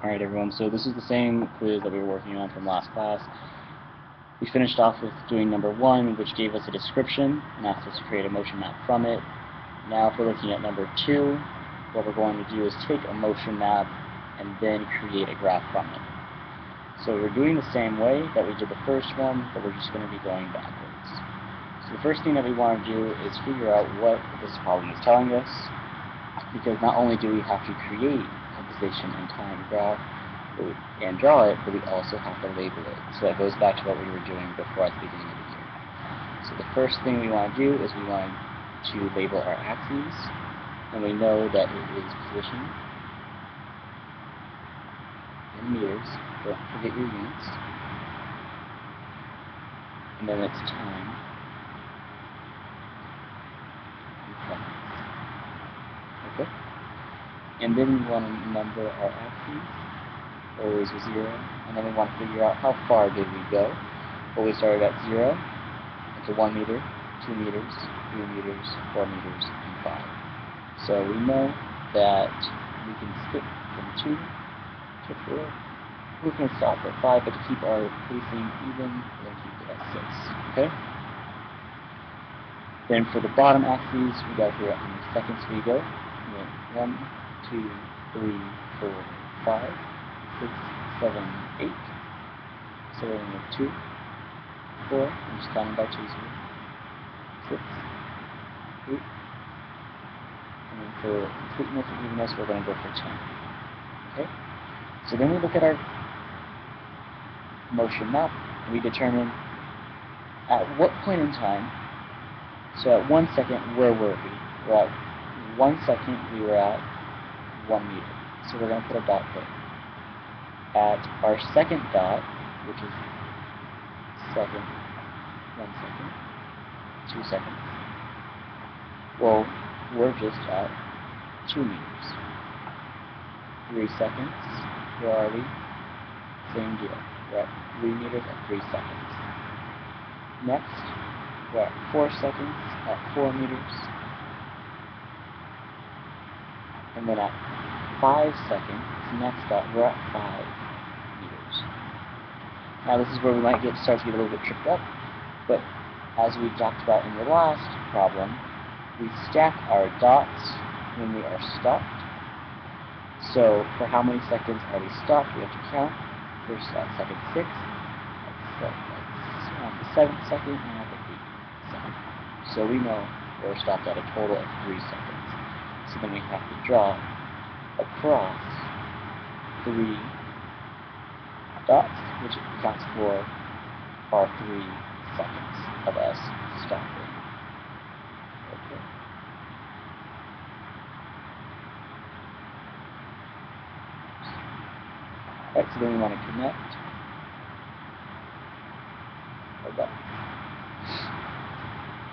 Alright everyone, so this is the same quiz that we were working on from last class. We finished off with doing number 1, which gave us a description and asked us to create a motion map from it. Now if we're looking at number 2, what we're going to do is take a motion map and then create a graph from it. So we're doing the same way that we did the first one, but we're just going to be going backwards. So the first thing that we want to do is figure out what this problem is telling us, because not only do we have to create position and time graph and draw it, but we also have to label it. So that goes back to what we were doing before at the beginning of the year. So the first thing we want to do is we want to label our axes, and we know that it is position in meters. Don't forget your units. And then it's time in seconds. Okay? And then we want to number our axes, always with 0, and then we want to figure out how far did we go. Well, we started at 0, into 1 meter, 2 meters, 3 meters, 4 meters, and 5. So we know that we can skip from 2 to 4. We can stop at 5, but to keep our pacing even, we're going to keep it at 6. Okay? Then for the bottom axes, we got to figure out how many seconds we go. 1, 2, 3, 4, 5, 6, 7, 8. So we're going to 2, 4, I'm just counting by 2, 0, 6, 8. And then for completeness and evenness, we're going to go for 10. Okay? So then we look at our motion map, and we determine at what point in time, so at 1 second, where were we? Well, at 1 second, we were at 1 meter. So we're going to put a dot there. At our second dot, which is second, 1 second, 2 seconds, well, we're just at 2 meters. 3 seconds, where are we? Same deal. We're at 3 meters at 3 seconds. Next, we're at 4 seconds at 4 meters. And then at 5 seconds, next dot, we're at 5 meters. Now this is where we might start to get a little bit tripped up, but as we talked about in the last problem, we stack our dots when we are stopped. So for how many seconds are we stopped, we have to count. First at second 6, at the 7th second, and at the 8th second. So we know we're stopped at a total of 3 seconds. So then we have to draw across 3 dots, which accounts for our 3 seconds of us stopping. Okay. Alright, so then we want to connect our dots.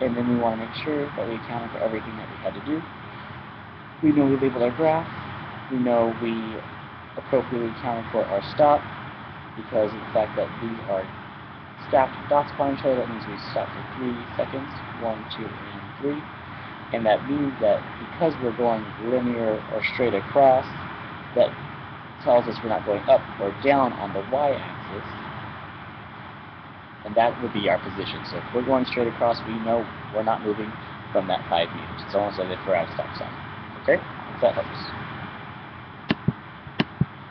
And then we want to make sure that we accounted for everything that we had to do. We know we labeled our graph. We know we appropriately accounted for our stop because of the fact that these are stacked dots upon each other. That means we stopped for 3 seconds, 1, 2, and 3. And that means that because we're going linear or straight across, that tells us we're not going up or down on the y-axis. And that would be our position. So if we're going straight across, we know we're not moving from that 5 meters. It's almost as if we're at a stop sign. Okay? If that helps.